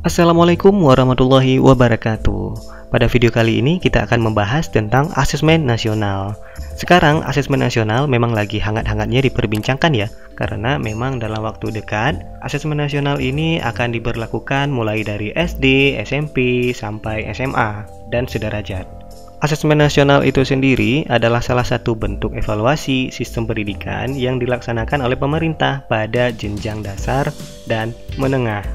Assalamualaikum warahmatullahi wabarakatuh. Pada video kali ini kita akan membahas tentang asesmen nasional. Sekarang asesmen nasional memang lagi hangat-hangatnya diperbincangkan ya, karena memang dalam waktu dekat asesmen nasional ini akan diberlakukan mulai dari SD, SMP, sampai SMA dan sederajat. Asesmen nasional itu sendiri adalah salah satu bentuk evaluasi sistem pendidikan yang dilaksanakan oleh pemerintah pada jenjang dasar dan menengah.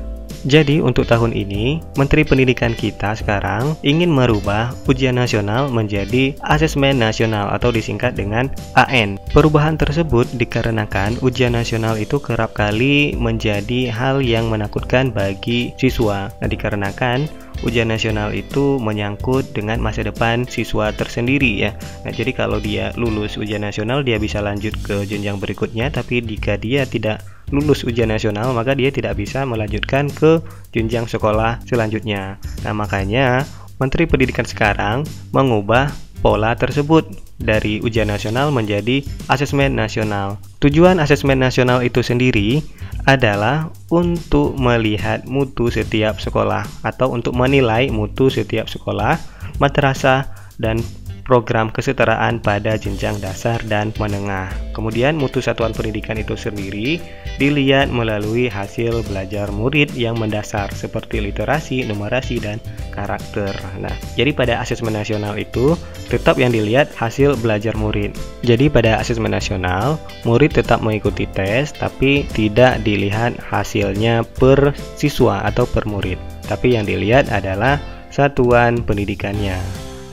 Jadi untuk tahun ini, Menteri Pendidikan kita sekarang ingin merubah ujian nasional menjadi asesmen nasional atau disingkat dengan AN. Perubahan tersebut dikarenakan ujian nasional itu kerap kali menjadi hal yang menakutkan bagi siswa. Nah, dikarenakan ujian nasional itu menyangkut dengan masa depan siswa tersendiri ya. Nah, jadi kalau dia lulus ujian nasional, dia bisa lanjut ke jenjang berikutnya, tapi jika dia tidak lulus ujian nasional, maka dia tidak bisa melanjutkan ke jenjang sekolah selanjutnya. Nah, makanya Menteri Pendidikan sekarang mengubah pola tersebut dari ujian nasional menjadi asesmen nasional. Tujuan asesmen nasional itu sendiri adalah untuk melihat mutu setiap sekolah atau untuk menilai mutu setiap sekolah, madrasah, dan program kesetaraan pada jenjang dasar dan menengah. Kemudian mutu satuan pendidikan itu sendiri dilihat melalui hasil belajar murid yang mendasar seperti literasi, numerasi, dan karakter. Nah, jadi pada asesmen nasional itu tetap yang dilihat hasil belajar murid. Jadi pada asesmen nasional, murid tetap mengikuti tes tapi tidak dilihat hasilnya per siswa atau per murid. Tapi yang dilihat adalah satuan pendidikannya.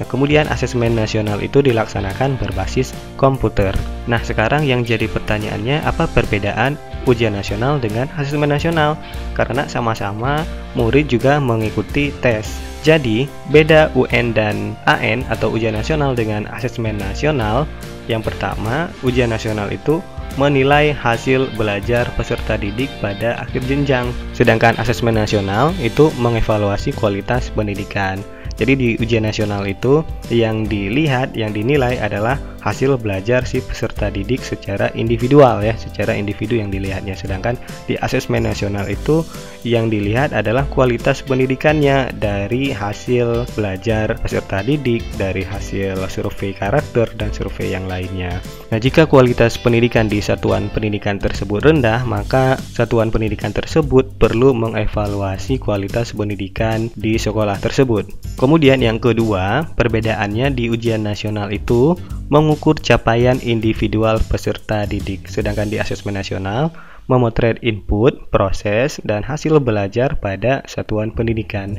Nah, kemudian asesmen nasional itu dilaksanakan berbasis komputer. Nah, sekarang yang jadi pertanyaannya, apa perbedaan ujian nasional dengan asesmen nasional? Karena sama-sama murid juga mengikuti tes. Jadi, beda UN dan AN atau ujian nasional dengan asesmen nasional. Yang pertama, ujian nasional itu menilai hasil belajar peserta didik pada akhir jenjang. Sedangkan asesmen nasional itu mengevaluasi kualitas pendidikan. Jadi di ujian nasional itu yang dilihat, yang dinilai adalah hasil belajar si peserta didik secara individual ya, secara individu yang dilihatnya. Sedangkan di asesmen nasional itu yang dilihat adalah kualitas pendidikannya dari hasil belajar peserta didik, dari hasil survei karakter dan survei yang lainnya. Nah, jika kualitas pendidikan di satuan pendidikan tersebut rendah, maka satuan pendidikan tersebut perlu mengevaluasi kualitas pendidikan di sekolah tersebut. Kemudian yang kedua, perbedaannya di ujian nasional itu mengukur capaian individual peserta didik, sedangkan di asesmen nasional memotret input, proses, dan hasil belajar pada satuan pendidikan.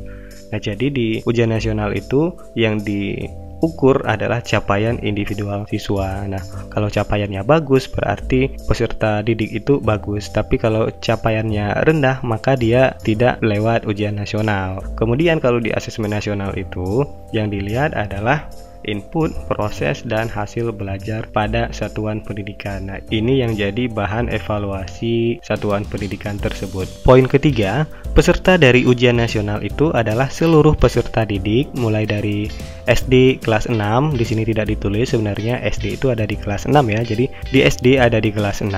Nah, jadi di ujian nasional itu yang diukur adalah capaian individual siswa. Nah, kalau capaiannya bagus berarti peserta didik itu bagus, tapi kalau capaiannya rendah maka dia tidak lewat ujian nasional. Kemudian kalau di asesmen nasional itu yang dilihat adalah input, proses, dan hasil belajar pada satuan pendidikan. Nah, ini yang jadi bahan evaluasi satuan pendidikan tersebut. Poin ketiga, peserta dari ujian nasional itu adalah seluruh peserta didik mulai dari SD kelas 6. Di sini tidak ditulis, sebenarnya SD itu ada di kelas 6 ya. Jadi di SD ada di kelas 6,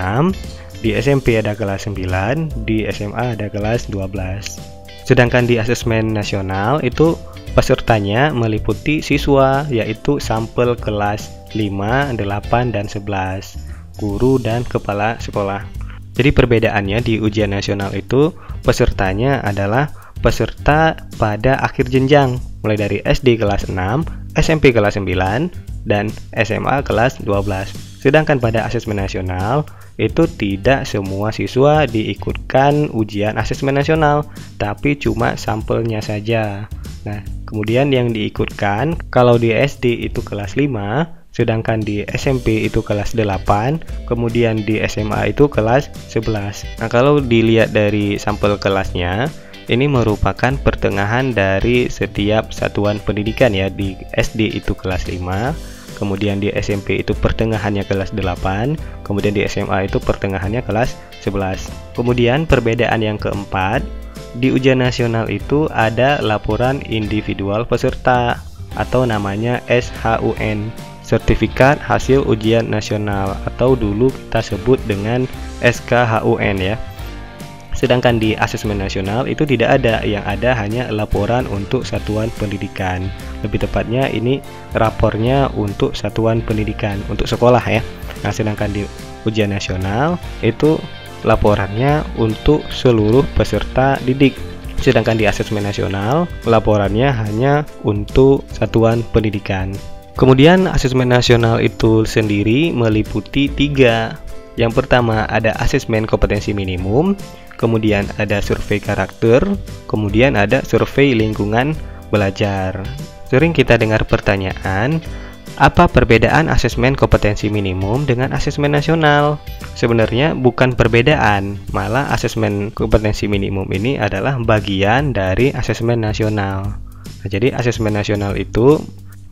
di SMP ada kelas 9, di SMA ada kelas 12. Sedangkan di asesmen nasional itu pesertanya meliputi siswa, yaitu sampel kelas 5, 8, dan 11, guru dan kepala sekolah. Jadi perbedaannya di ujian nasional itu pesertanya adalah peserta pada akhir jenjang, mulai dari SD kelas 6, SMP kelas 9, dan SMA kelas 12. Sedangkan pada asesmen nasional itu tidak semua siswa diikutkan ujian asesmen nasional, tapi cuma sampelnya saja. Nah, kemudian yang diikutkan kalau di SD itu kelas 5, sedangkan di SMP itu kelas 8, kemudian di SMA itu kelas 11. Nah, kalau dilihat dari sampel kelasnya, ini merupakan pertengahan dari setiap satuan pendidikan ya. Di SD itu kelas 5, kemudian di SMP itu pertengahannya kelas 8, kemudian di SMA itu pertengahannya kelas 11. Kemudian perbedaan yang keempat, di ujian nasional itu ada laporan individual peserta atau namanya SHUN, sertifikat hasil ujian nasional, atau dulu kita sebut dengan SKHUN ya. Sedangkan di asesmen nasional itu tidak ada, yang ada hanya laporan untuk satuan pendidikan. Lebih tepatnya ini rapornya untuk satuan pendidikan, untuk sekolah ya. Nah, sedangkan di ujian nasional itu laporannya untuk seluruh peserta didik. Sedangkan di asesmen nasional laporannya hanya untuk satuan pendidikan. Kemudian asesmen nasional itu sendiri meliputi 3. Yang pertama ada asesmen kompetensi minimum, kemudian ada survei karakter, kemudian ada survei lingkungan belajar. Sering kita dengar pertanyaan, apa perbedaan asesmen kompetensi minimum dengan asesmen nasional? Sebenarnya bukan perbedaan, malah asesmen kompetensi minimum ini adalah bagian dari asesmen nasional. Nah, jadi asesmen nasional itu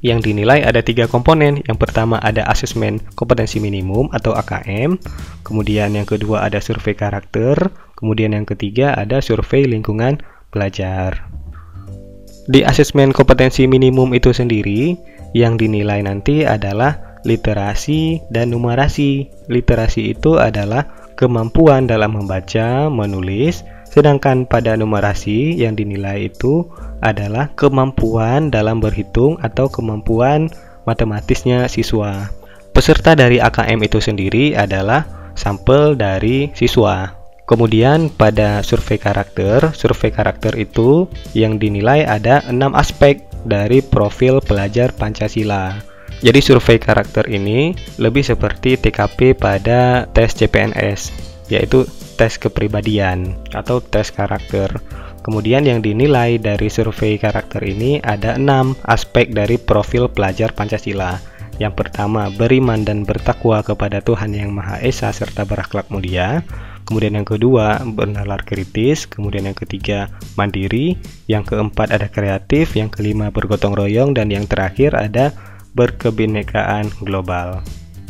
yang dinilai ada 3 komponen. Yang pertama ada asesmen kompetensi minimum atau AKM, kemudian yang kedua ada survei karakter, kemudian yang ketiga ada survei lingkungan belajar. Di asesmen kompetensi minimum itu sendiri yang dinilai nanti adalah literasi dan numerasi. Literasi itu adalah kemampuan dalam membaca, menulis, sedangkan pada numerasi yang dinilai itu adalah kemampuan dalam berhitung atau kemampuan matematisnya siswa. Peserta dari AKM itu sendiri adalah sampel dari siswa. Kemudian pada survei karakter itu yang dinilai ada 6 aspek dari profil pelajar Pancasila. Jadi survei karakter ini lebih seperti TKP pada tes CPNS, yaitu tes kepribadian atau tes karakter. Kemudian yang dinilai dari survei karakter ini ada 6 aspek dari profil pelajar Pancasila. Yang pertama, beriman dan bertakwa kepada Tuhan Yang Maha Esa serta berakhlak mulia. Kemudian yang kedua, bernalar kritis. Kemudian yang ketiga, mandiri. Yang keempat ada kreatif. Yang kelima, bergotong royong. Dan yang terakhir ada berkebinekaan global.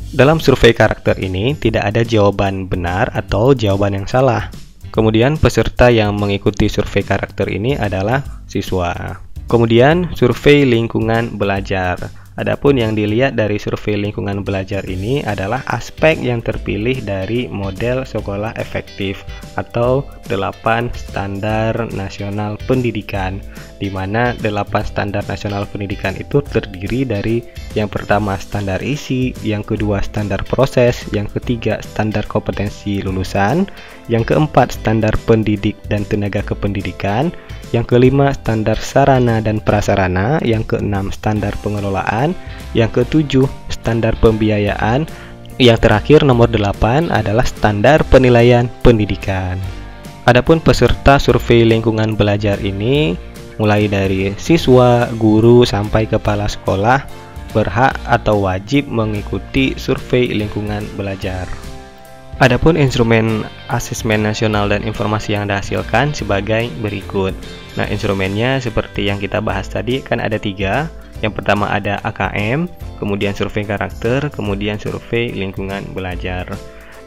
Dalam survei karakter ini tidak ada jawaban benar atau jawaban yang salah. Kemudian peserta yang mengikuti survei karakter ini adalah siswa. Kemudian survei lingkungan belajar. Adapun yang dilihat dari survei lingkungan belajar ini adalah aspek yang terpilih dari model sekolah efektif atau 8 standar nasional pendidikan, di mana 8 standar nasional pendidikan itu terdiri dari yang pertama standar isi, yang kedua standar proses, yang ketiga standar kompetensi lulusan, yang keempat standar pendidik dan tenaga kependidikan, yang kelima standar sarana dan prasarana, yang keenam standar pengelolaan, yang ketujuh standar pembiayaan, yang terakhir nomor 8 adalah standar penilaian pendidikan. Adapun peserta survei lingkungan belajar ini mulai dari siswa, guru sampai kepala sekolah berhak atau wajib mengikuti survei lingkungan belajar. Adapun instrumen asesmen nasional dan informasi yang dihasilkan sebagai berikut. Nah, instrumennya seperti yang kita bahas tadi kan ada 3. Yang pertama ada AKM, kemudian survei karakter, kemudian survei lingkungan belajar.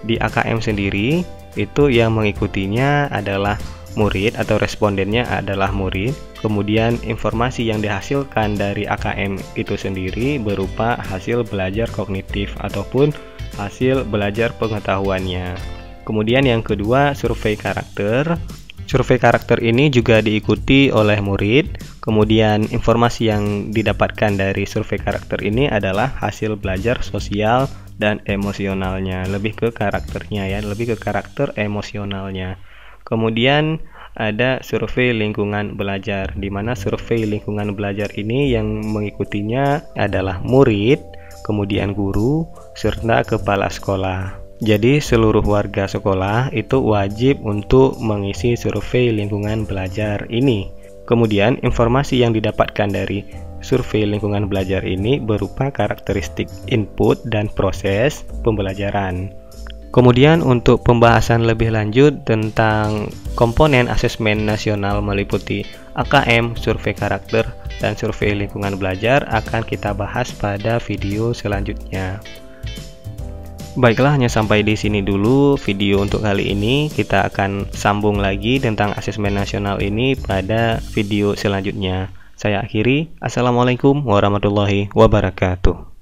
Di AKM sendiri itu yang mengikutinya adalah murid atau respondennya adalah murid. Kemudian informasi yang dihasilkan dari AKM itu sendiri berupa hasil belajar kognitif ataupun hasil belajar pengetahuannya. Kemudian yang kedua survei karakter. Survei karakter ini juga diikuti oleh murid. Kemudian informasi yang didapatkan dari survei karakter ini adalah hasil belajar sosial dan emosionalnya, lebih ke karakternya ya, lebih ke karakter emosionalnya. Kemudian ada survei lingkungan belajar, di mana survei lingkungan belajar ini yang mengikutinya adalah murid, kemudian guru, serta kepala sekolah. Jadi seluruh warga sekolah itu wajib untuk mengisi survei lingkungan belajar ini. Kemudian informasi yang didapatkan dari survei lingkungan belajar ini berupa karakteristik input dan proses pembelajaran. Kemudian untuk pembahasan lebih lanjut tentang komponen asesmen nasional meliputi AKM, survei karakter, dan survei lingkungan belajar akan kita bahas pada video selanjutnya. Baiklah, hanya sampai di sini dulu video untuk kali ini. Kita akan sambung lagi tentang asesmen nasional ini pada video selanjutnya. Saya akhiri. Assalamualaikum warahmatullahi wabarakatuh.